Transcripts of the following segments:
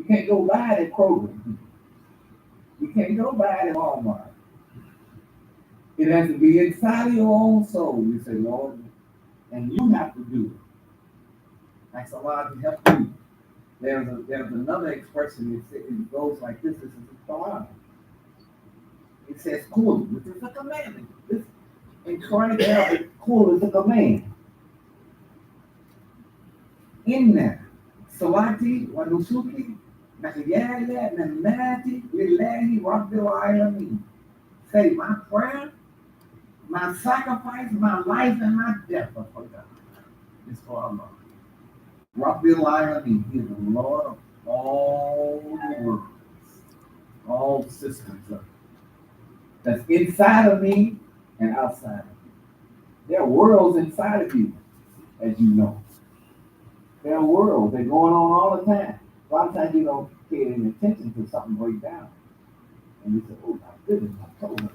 can't go buy it at Kroger. You can't go buy it at Walmart. It has to be inside of your own soul. You say, Lord, and you have to do it. Ask Allah to help you. There's another expression. It goes like this. This is the Quran. It says, "Cool," which is a commandment. This in Quranic Arabic, "Cool" is a command. Inna salati wa nusuki mahyaya wa mamati lillahi rabbil alamin. Say, my prayer, my sacrifice, my life, and my death are for God. It's for Allah. Rabbil alamin. He is the Lord of all the worlds, all the systems that's inside of me and outside of me. There are worlds inside of you, as you know. There are worlds. They're going on all the time. A lot of times you don't pay any attention to something break down. And you say, oh my goodness, I told her.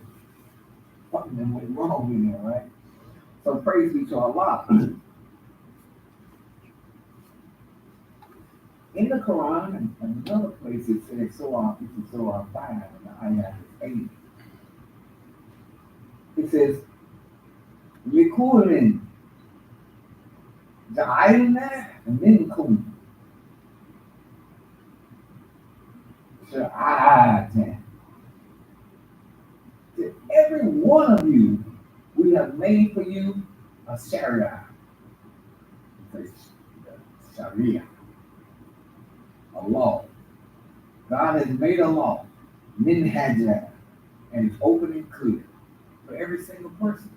Something went wrong in there, right? So praise be to Allah. In the Quran, and another place it says, Surah 5, and the ayah is 8. It says, لِكُلٍ جَعَلْنَا مِنْكُمْ شَرْعَةً. To every one of you, we have made for you a sharia. Sharia. A law. God has made a law. Minhajah. And it's open and clear for every single person.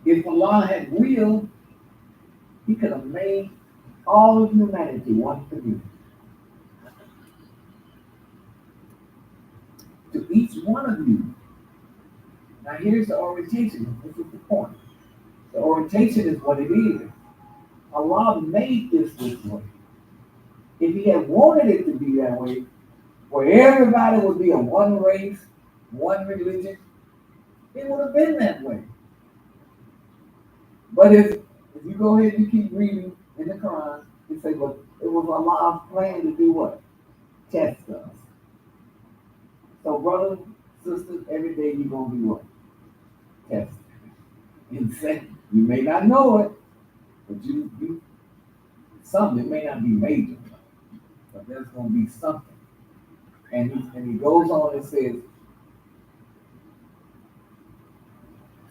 If Allah had willed, He could have made all of humanity one community. To each one of you. Now here's the orientation. This is the point. The orientation is what it is. Allah made this way. If He had wanted it to be that way, where everybody would be a one race, one religion, it would have been that way. But if you go ahead and you keep reading in the Quran, it says, well, it was Allah's plan to do what? Test us. So brothers, sisters, every day you're going to be what? Tested. Insane. You may not know it, but you something, it may not be major, but there's going to be something. And he goes on and says,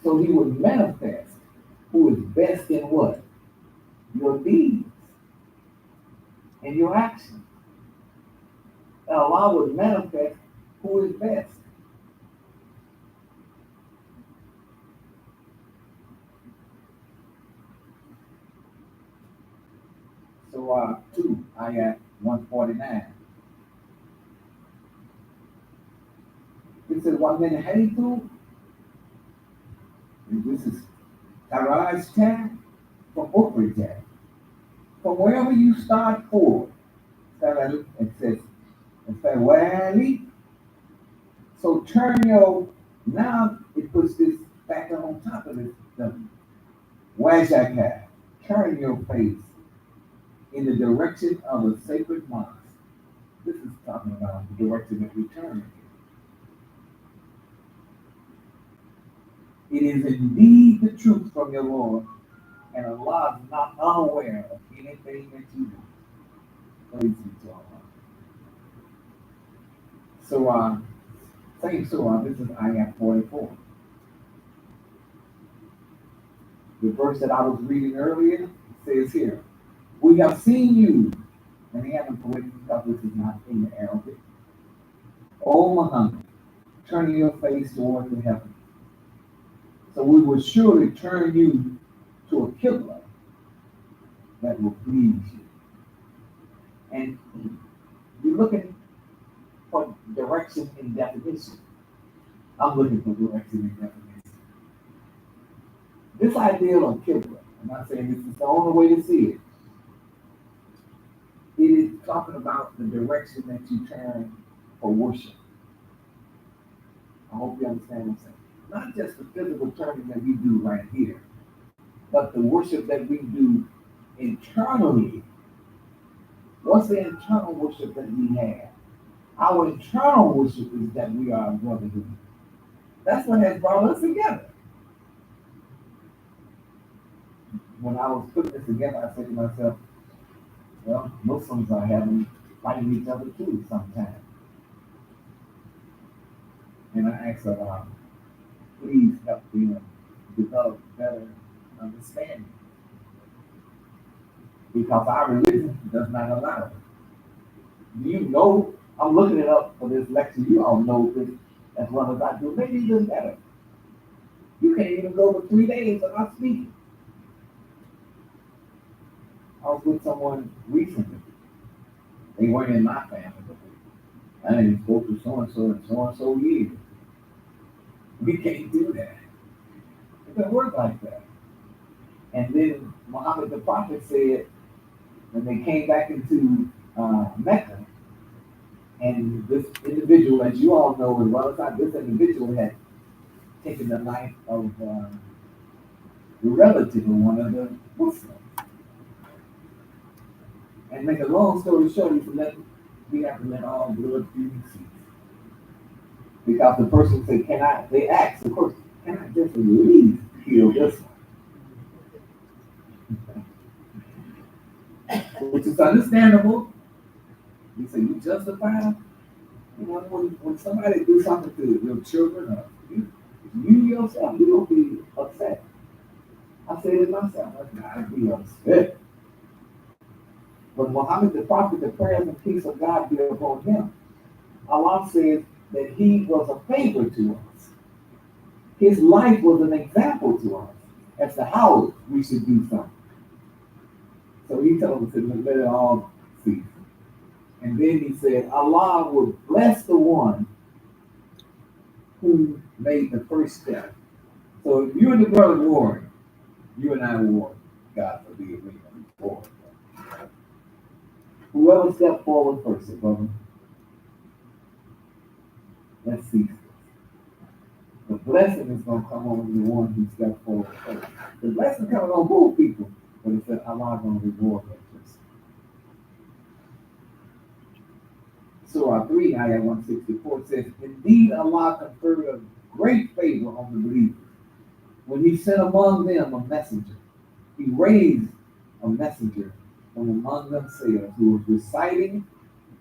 so He would manifest who is best in what? Your deeds and your actions. And Allah would manifest who is best. So 2, ayat 149. It says, وَمِنْ حَيْثُ, this is Taraj from Ukrijah. From wherever you start forward, it says, Wali. So turn your, now it puts this back on top of it. Wajaka, turn your face in the direction of a sacred mosque. This is talking about the direction that we turn. It is indeed the truth from your Lord, and Allah is not unaware of anything that you do. Praise be to Allah. So, same surah, this is ayat 44. The verse that I was reading earlier says here, we have seen you, and they haven't corrected because this is not in the Arabic. O Muhammad, turn your face toward the heaven. So we will surely turn you to a Qibla that will please you. And you're looking for direction and definition. I'm looking for direction and definition. This idea of Qibla, I'm not saying this is the only way to see it. It is talking about the direction that you turn for worship. I hope you understand what I'm saying. Not just the physical turning that we do right here, but the worship that we do internally What's the internal worship that we have? Our internal worship is that we are a brotherhood. That's what has brought us together. When I was putting this together, I said to myself, well, Muslims are having fighting each other too sometimes. And I asked Allah, please help them develop better understanding. Because our religion does not allow it. Do you know? I'm looking it up for this lecture. You all know this as well as I do. Maybe even better. You can't even go for 3 days without speaking. I was with someone recently. They weren't in my family, but I didn't spoke to so and so years. We can't do that. It doesn't work like that. And then Muhammad the Prophet said, when they came back into Mecca, and this individual, as you all know as well as I, this individual had taken the life of the relative of one of the Muslims. And make a long story short, we have to let all blood feuding cease. Because the person said, they asked, of course, can I just at least kill this one? Which is understandable. You say, you justify? You know, when somebody do something to your children or you yourself, you will be upset. I said it myself, I'd be upset. When Muhammad the Prophet, the prayers and peace of God be upon him, Allah says that he was a favor to us. His life was an example to us as to how we should do something. So he told us to let it all cease. And then he said, Allah would bless the one who made the first step. So if you and the brother warring, you and I war, God forbid, we war. Whoever stepped forward first, brother, let's see. The blessing is going to come on the one who stepped forward first. The blessing coming on both people, but it said Allah is going to reward that person. Surah 3, ayah 164 says, indeed Allah conferred a great favor on the believers when he sent among them a messenger. He raised a messenger from among themselves who was reciting,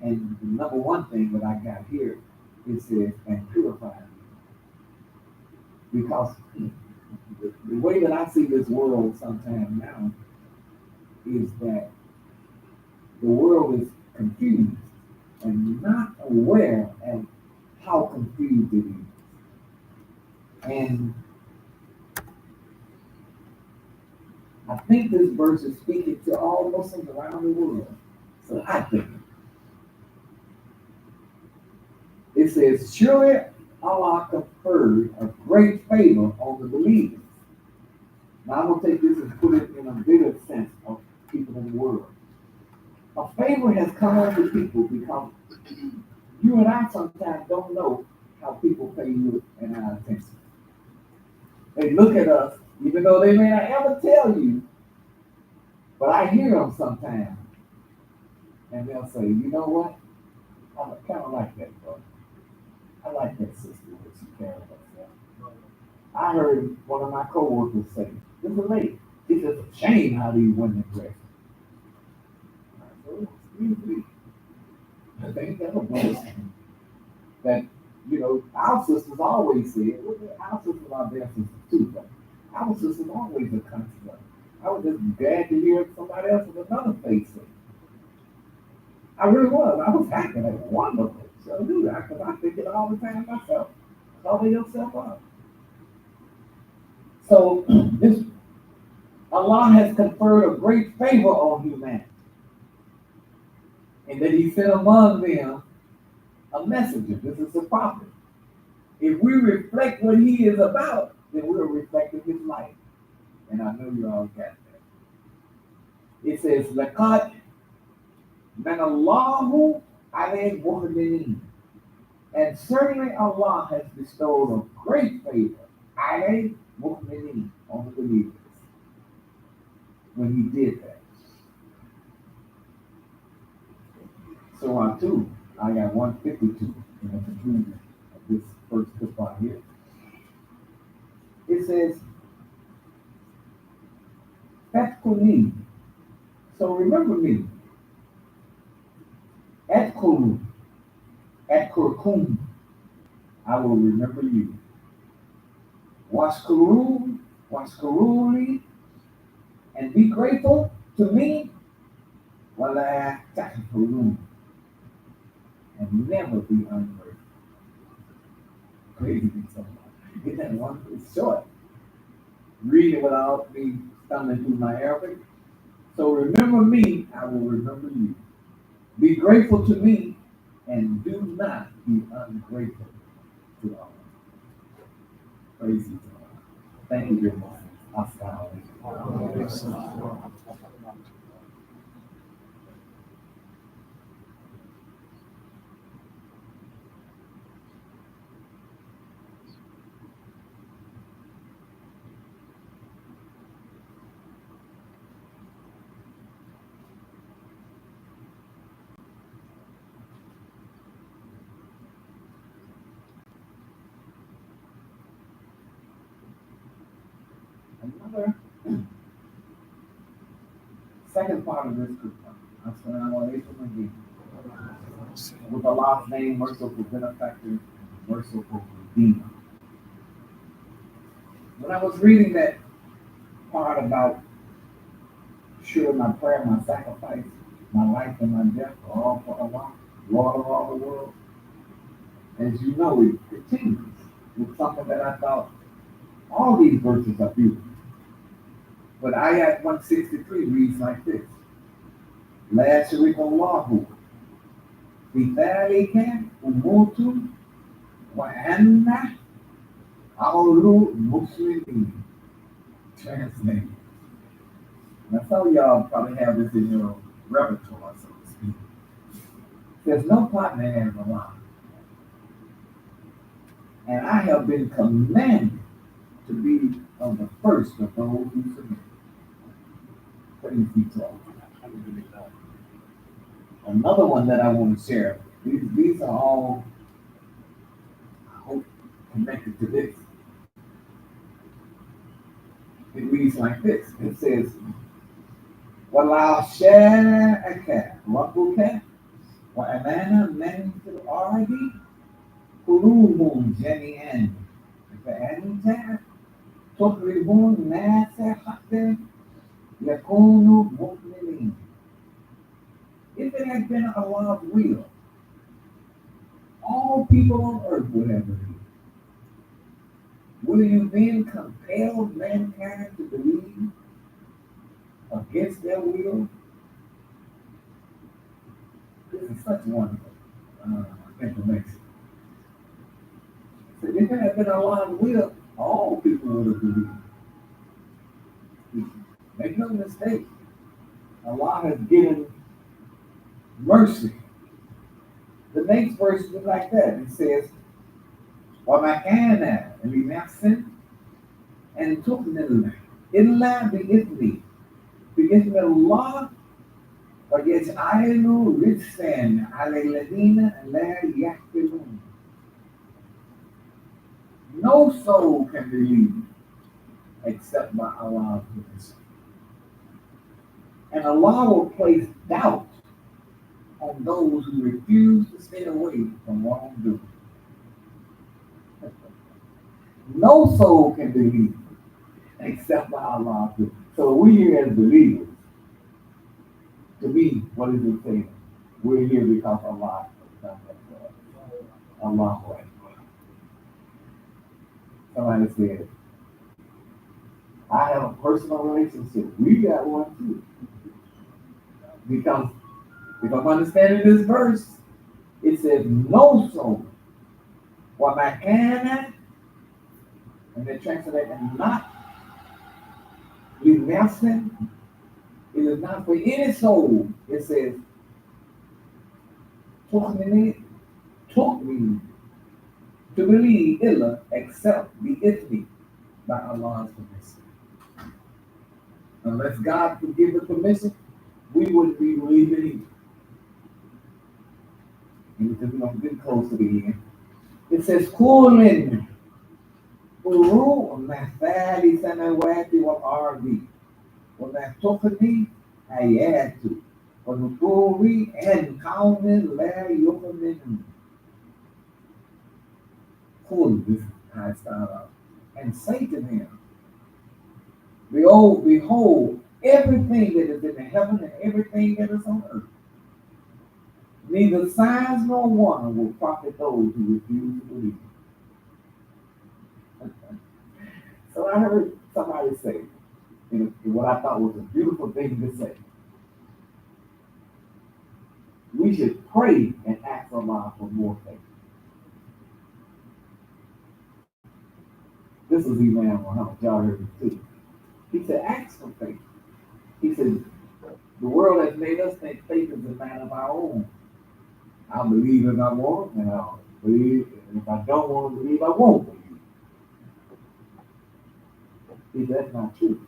and the number one thing that I got here, it says, and purifying. Because the way that I see this world sometime now is that the world is confused and not aware of how confused it is. And I think this verse is speaking to all Muslims around the world. So I think it says, surely Allah conferred a great favor on the believers. Now I'm going to take this and put it in a bigger sense of people in the world. A favor has come on to people because you and I sometimes don't know how people pay you and our attention. They look at us, even though they may not ever tell you, but I hear them sometimes. And they'll say, you know what? I kind of like that, brother. I like that sister that she carries herself. I heard one of my coworkers say, this is a lady. It's just a shame how these women dress. I said, excuse me. I think that's a blessing. That, you know, our sisters always said, our sisters are their sisters too, but our sisters always a country. I was just glad to hear somebody else with another face say. I really was. I was happy. Like, wonderful. So do that, because I think it all the time myself. Cover yourself up. So this Allah has conferred a great favor on humanity. And that he sent among them a messenger. This is a prophet. If we reflect what he is about, then we're reflecting his life. And I know you all got that. It says, Laqad manallahu alayhi mu'minin. And certainly Allah has bestowed a great favor alayhi mu'minin on the believers when he did that. Salaatul, I got 152 in the conclusion of this first part here. It says, Fatkuni. So remember me. Atkulu. Atkurkum. I will remember you. Waskuru. Waskuruli. And be grateful to me. Wala takfurun. And never be ungrateful. Crazy so much. Get that one, it's short. Read it without me stumbling through my Arabic. So remember me, I will remember you. Be grateful to me, and do not be ungrateful to Allah. Praise you to Allah. Thank you very much. As-Salaamu. Another second part of this As-Salaamu Alaikum again. With Allah's name, merciful benefactor, and merciful redeemer. When I was reading that part about sure my prayer, my sacrifice, my life and my death are all for Allah, Lord of all the world, as you know, it continues with something that I thought all these verses are beautiful. But ayat 163 reads like this. La sharika Allahu bidhalika umutu wa anna awlu muslimin. Translate. Now some of y'all probably have this in your repertoire, so to speak. There's no partner in Allah. And I have been commanded to be of the first of those who submit. Praise be to Allah. Another one that I want to share. These are all, I hope, connected to this. It reads like this. It says, وَلَا شَاءَكَ رَبُّكَ وَأَمَانَ مَنْ فِي الْأَرْضِ قُلُوبٌ جَمِيعًا فَأَنْتَ تُخْرِجُ النَّاسَ حَتَّى يَكُونُوا مُؤْمِنِينَ. If it had been Allah's will, all people on earth would have believed. Will you then compel mankind to believe against their will? This is such wonderful information. So if it had been Allah's will, all people would have believed. Make no mistake, Allah has given mercy. The next verse is like that. It says, وَمَا كَانَ لِنَفْسٍ أَن تُؤْمِنَ إِلَّا بِإِذْنِ اللَّهِ وَيَجْعَلُ رِجْسًا عَلَى الَّذِينَ لَا يَعْقِلُونَ. No soul can believe except by Allah's permission. And Allah will place doubt on those who refuse to stay away from wrongdoing. No soul can believe except by Allah's permission. So we here as believers, to me, what is it saying? We're here because Allah has done that for us. Allahu Akbar. Somebody said, I have a personal relationship. We got one too. Because if I'm understanding this verse, it says no soul. وَمَا كَانَ, and they translate and not لِنَفْسٍ, it is not for any soul. It says تُؤْمِنِ to believe illa except the ithmi by Allah's permission. Unless God could give the permission, we wouldn't be believing either. and we're going to get close to the end. It says, Kulin, Uru, Mathali, Sanawati, wa Ardi, wa Matokati, Ayatu, wa Nukuri, and Kaunin, La Yokamin. Cool, this is how I start out. And say to them, behold, everything that is in the heaven and everything that is on earth. Neither signs nor wonder will profit those who refuse to believe. So I heard somebody say, what I thought was a beautiful thing to say. We should pray and ask Allah for more faith. This was Imam Muhammad. Y'all heard it too. He said, ask for faith. He said, the world has made us think faith is a matter of our own. I believe if I want, and I'll believe, and if I don't want to believe, I won't believe. See, that's not true.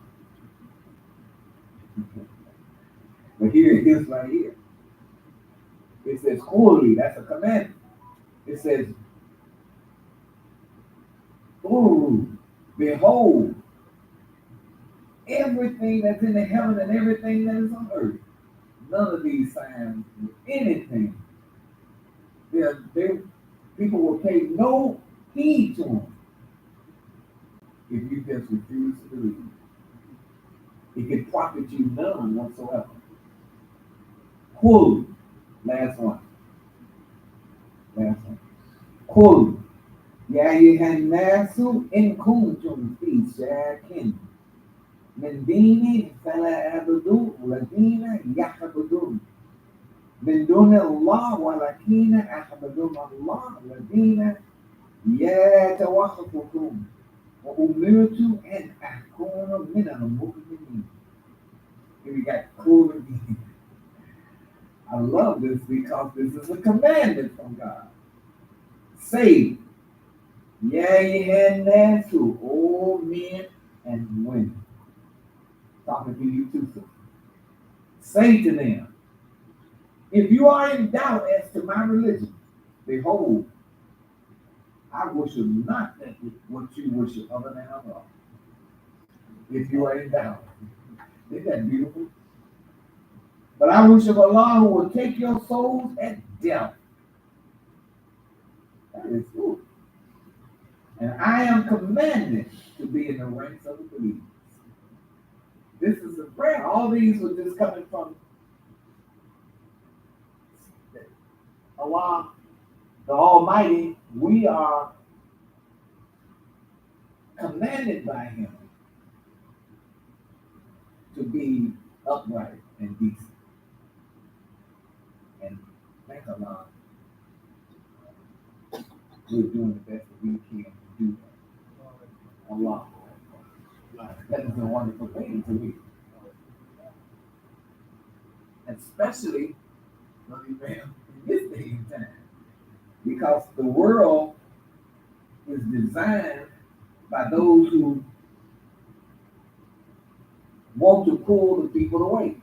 But here it is right here. It says, holy, that's a commandment. It says, oh, behold, everything that's in the heaven and everything that is on earth. None of these signs, anything. People will pay no heed to them if you just refuse to believe. It can profit you none whatsoever. Kul, last one. Kul, ya ayyuhan nasu in kuntum fi shakin min dini fala abudu ladina yahbudun min duni Allah walakina ahbudun Allah ladina yatawakhafukum wa umirtu an akuna min al-mu'minin. Here we got Kul again. I love this because this is a commandment from God. Say, yea, nasu, all men and women. Talking to you too, sir. Say to them, if you are in doubt as to my religion, behold, I worship not what you worship other than Allah. If you are in doubt. Isn't that beautiful? But I worship Allah who will take your souls at death. That is good. And I am commanded to be in the ranks of the believers. This is a prayer. All these were just coming from Allah, the Almighty. We are commanded by Him to be upright and decent. And thank Allah, we're doing the best that we can to do that. Allah. That is a wonderful thing to me. Especially in this day and time. Because the world is designed by those who want to pull the people away.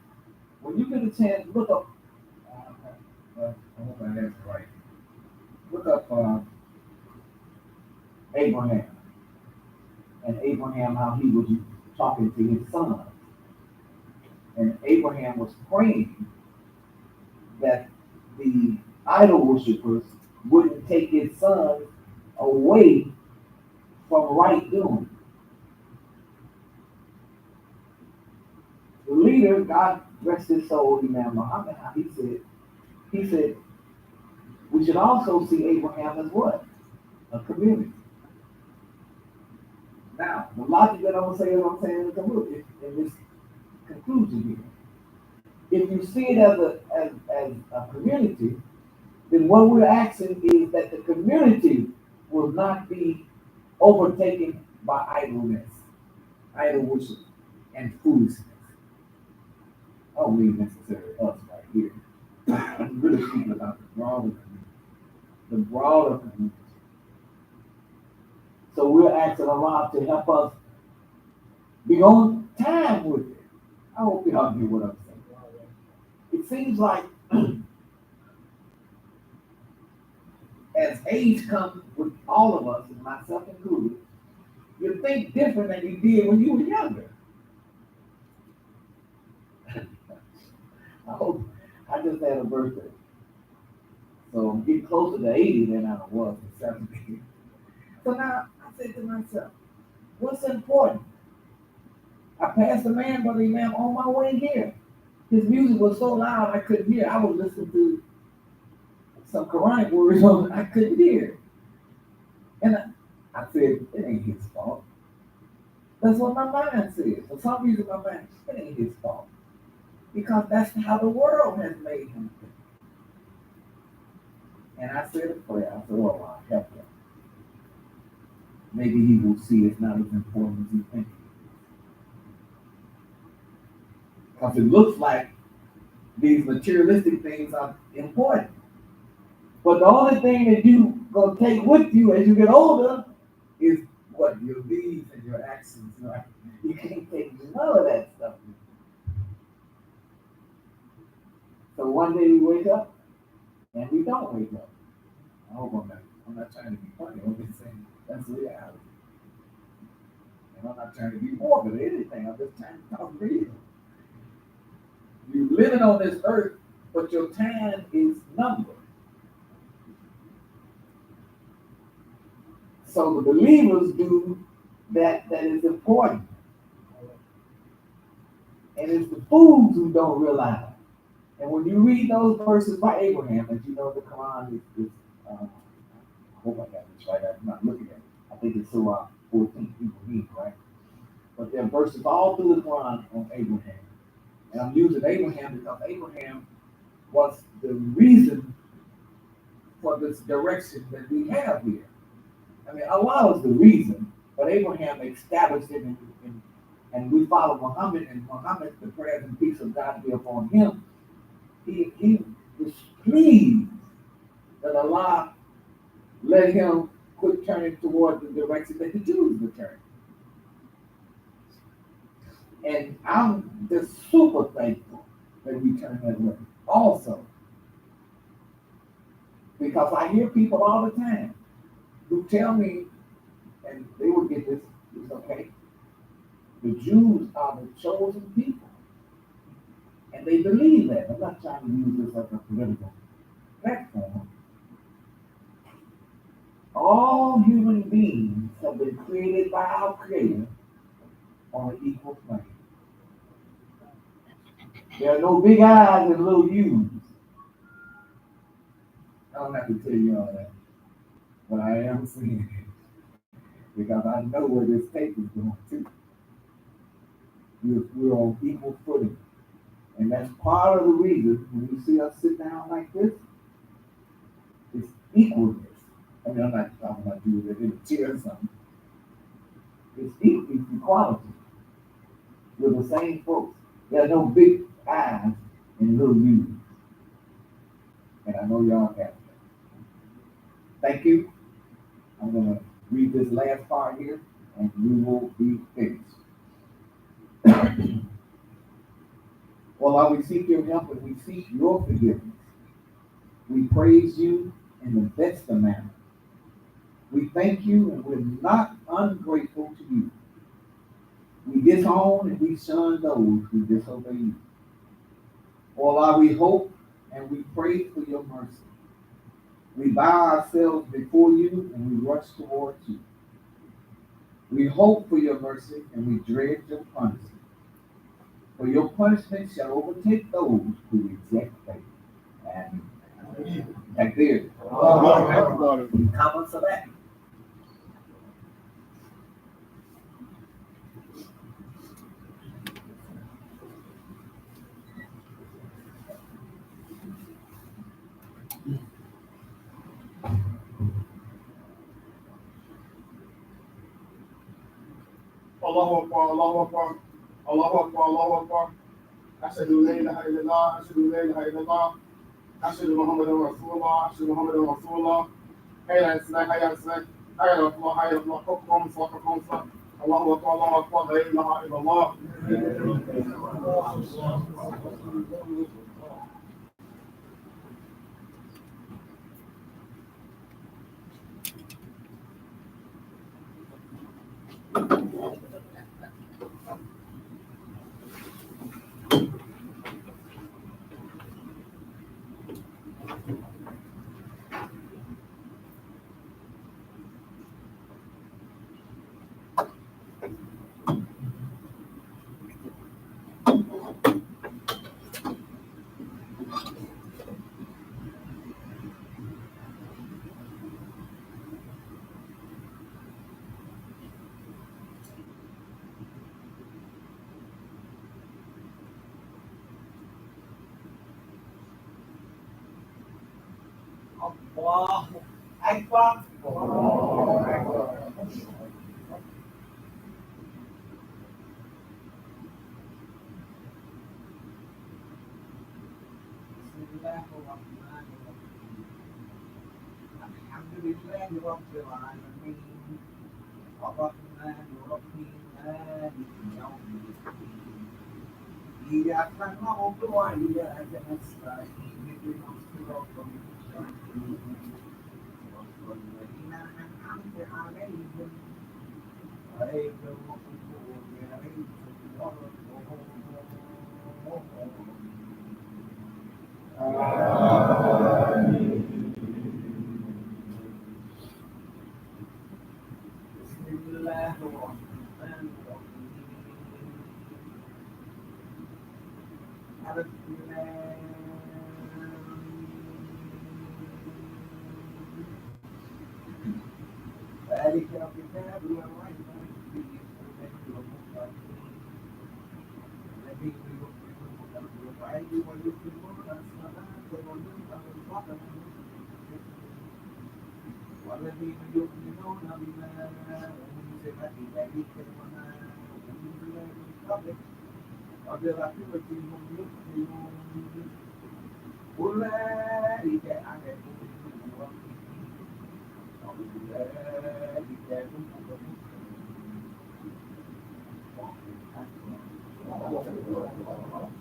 When you get a chance, look up, I hope I have it right. Look up Abraham. And Abraham, how he was talking to his son. And Abraham was praying that the idol worshippers wouldn't take his son away from right doing. The leader, God rest his soul, Imam Muhammad, he said, we should also see Abraham as what? A community. Now, the logic that I'm going to say is what I'm saying in this conclusion here. If you see it as a community, then what we're asking is that the community will not be overtaken by idleness, idol worship, and foolishness. I don't mean necessarily us right here. I'm really speaking about the broader community. So we're asking Allah to help us be on time with it. I hope y'all get what I'm saying. It seems like as age comes with all of us, and myself included, you think different than you did when you were younger. I hope I just had a birthday. So I'm getting closer to 80 than I was at 70. So now I said to myself, what's important? I passed the man, Brother Imam, on my way here. His music was so loud I couldn't hear. I was listening to some Quranic words on I couldn't hear. And I said, it ain't his fault. That's what my mind said. For some reason, my mind, it ain't his fault. Because that's how the world has made him think. And I said a prayer. I said, oh, Allah, help him. Maybe he will see it's not as important as he thinks. Because it looks like these materialistic things are important. But the only thing that you gonna take with you as you get older is what your deeds and your actions, right? You can't take none of that stuff with you. So one day we wake up and we don't wake up. I hope I'm not trying to be funny. I'm just saying that's the reality. And I'm not trying to be morbid or anything. I'm just trying to talk real. You're living on this earth, but your time is numbered. So the believers do that is important. And it's the fools who don't realize. And when you read those verses by Abraham, as you know, the Quran is I hope I got this right. I'm not looking at it. I think it's Surah 14, Ibrahim, right? But there are verses all through the Quran on Abraham. And I'm using Abraham because Abraham was the reason for this direction that we have here. I mean, Allah was the reason, but Abraham established it, and we follow Muhammad, and Muhammad, the prayers and peace of God be upon him. He was pleased that Allah let him quit turning toward the direction that the Jews were turning. And I'm just super thankful that we turn that way also. Because I hear people all the time who tell me, and they will get this, it's okay, the Jews are the chosen people. And they believe that. I'm not trying to use this as a political platform. All human beings have been created by our Creator on an equal plane. There are no big eyes and little U's. I don't have to tell you all that. But I am saying it because I know where this tape is going to. We're on equal footing. And that's part of the reason when you see us sit down like this, it's equalness. I mean, I'm not talking about you in a chair or something. It's equality. We're the same folks. There are no big eyes and little U's. And I know y'all have that. Thank you. I'm going to read this last part here, and we will be finished. While we seek your help and we seek your forgiveness, we praise you in the best manner. We thank you and we're not ungrateful to you. We disown and we shun those who disobey you. While we hope and we pray for your mercy. We bow ourselves before you and we rush towards you. We hope for your mercy and we dread your punishment. For your punishment shall overtake those who reject faith. And back there, comments of that. Allahu Akbar, Allahu Akbar, Allahu Akbar, Allahu Akbar. Ashhadu la ilaha illallah, ashhadu la ilaha illallah, ashhadu Muhammadan Rasulullah, ashhadu Muhammadan Rasulullah. Hayya ala salah, hayya ala salah, hayya ala Allah, hayya ala Allah, hukum, hukum. Allahu Akbar, Allahu Akbar, la ilaha illallah. الله أكبر. بسم الله الرحمن الرحيم. الحمد لله رب العالمين الرحمن الرحيم مالك يوم الدين إياك نعبد وإياك نستعين اهدنا الصراط المستقيم صراط الذين أنعمت عليهم غير المغضوب عليهم ولا الضالين. بسم الله الرحمن الرحيم. ألف لام ذلك الكتاب لا ريب فيه هدى للمتقين الذين يؤمنون بالغيب ويقيمون الصلاة ومما رزقناهم والذين يؤمنون بما أنزل إليك وما أنزل من قبلك وبالآخرة هم يؤمنون أولئك على هدى من ربهم وأولئك هم المفلحون.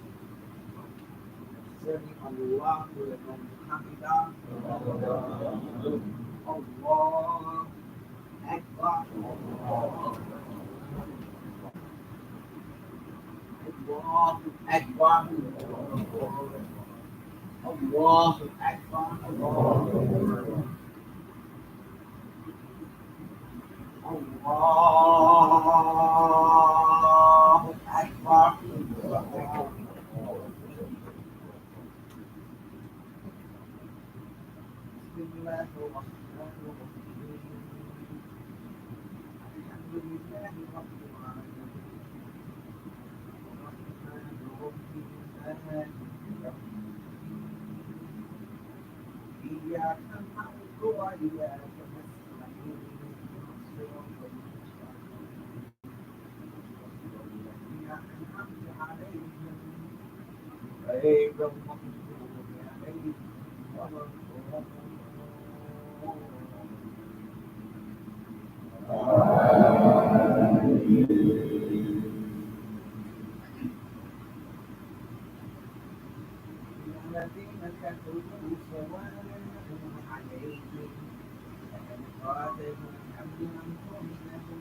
سمع الله لمن حمده. الله أكبر. الله أكبر. الله أكبر. الله أكبر. بسم الله الرحمن الرحيم. الحمد لله رب العالمين الرحمن الرحيم مالك يوم الدين إياك نعبد وإياك نستعين اهدنا الصراط المستقيم صراط الذين أنعمت عليهم غير المغضوب عليهم ولا الذين كفروا سواء عليهم أأنذرتهم أم لم تنذرهم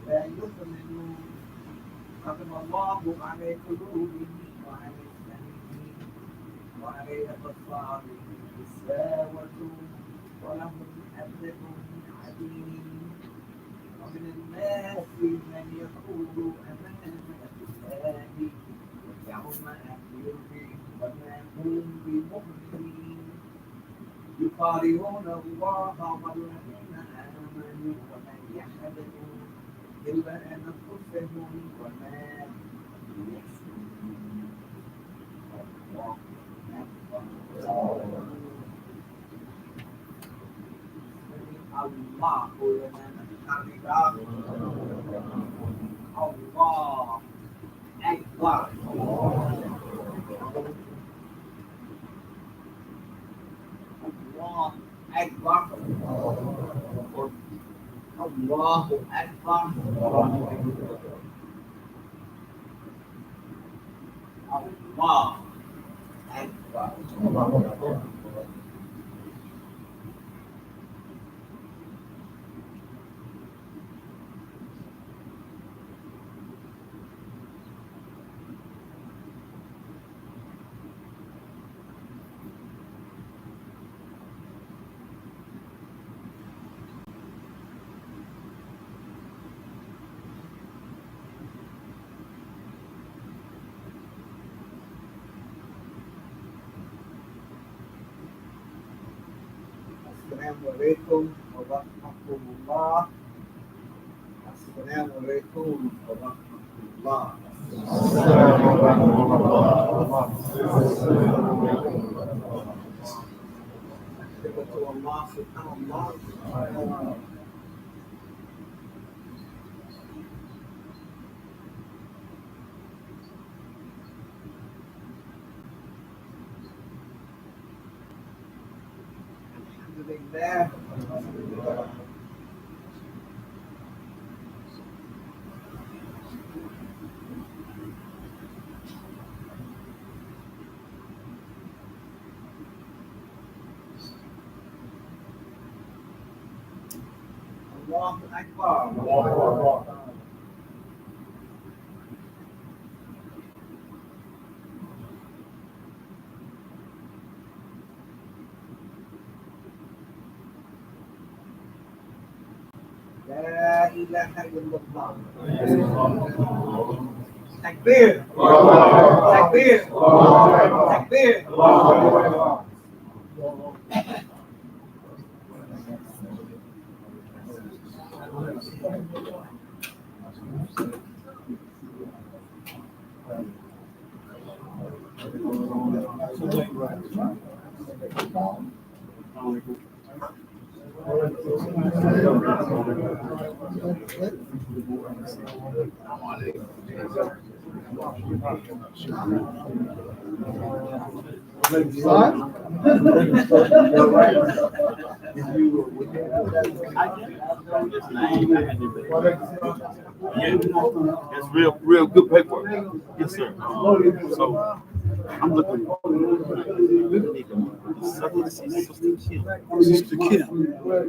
لا يؤمنون ختم الله على قلوبهم وعلى سمعهم وعلى أبصارهم غشاوة ولهم عذاب عظيم ومن الناس من يقول آمنا بالله واليوم الآخر وما هم بمؤمنين يخادعون الله والذين آمنوا وما يحسدون إلا أنفسهم وما يشعرون. الله أكبر. الله لمن حمده. الله أكبر. الله أكبر. الله أكبر. الله أكبر. Alaikum wa rahmatullah. As-Salaamu Alaikum wa rahmatullah. Allah subhanallah. Alhamdulillah. Allahu Akbar. La ilaha illallah. Takbir. Takbir. Takbir. Yeah, it's real good paperwork. Yes, sir. So I'm looking. Sister Kim. Well,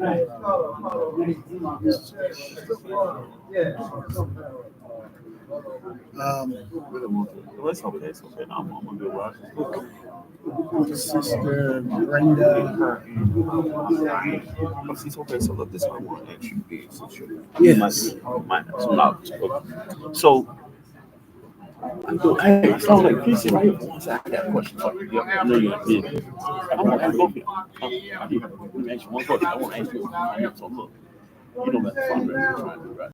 it's okay. It's okay. I'm gonna do it. Sister Brenda. It's okay. So look, this is what I want to ask you. Yes. Might have some knowledge. So I saw that piece right here. I got a question for you. I know you're big. I want to ask both of you. Let me ask you one question. I want to ask you. So look, you know that fundraiser we're trying to do, right?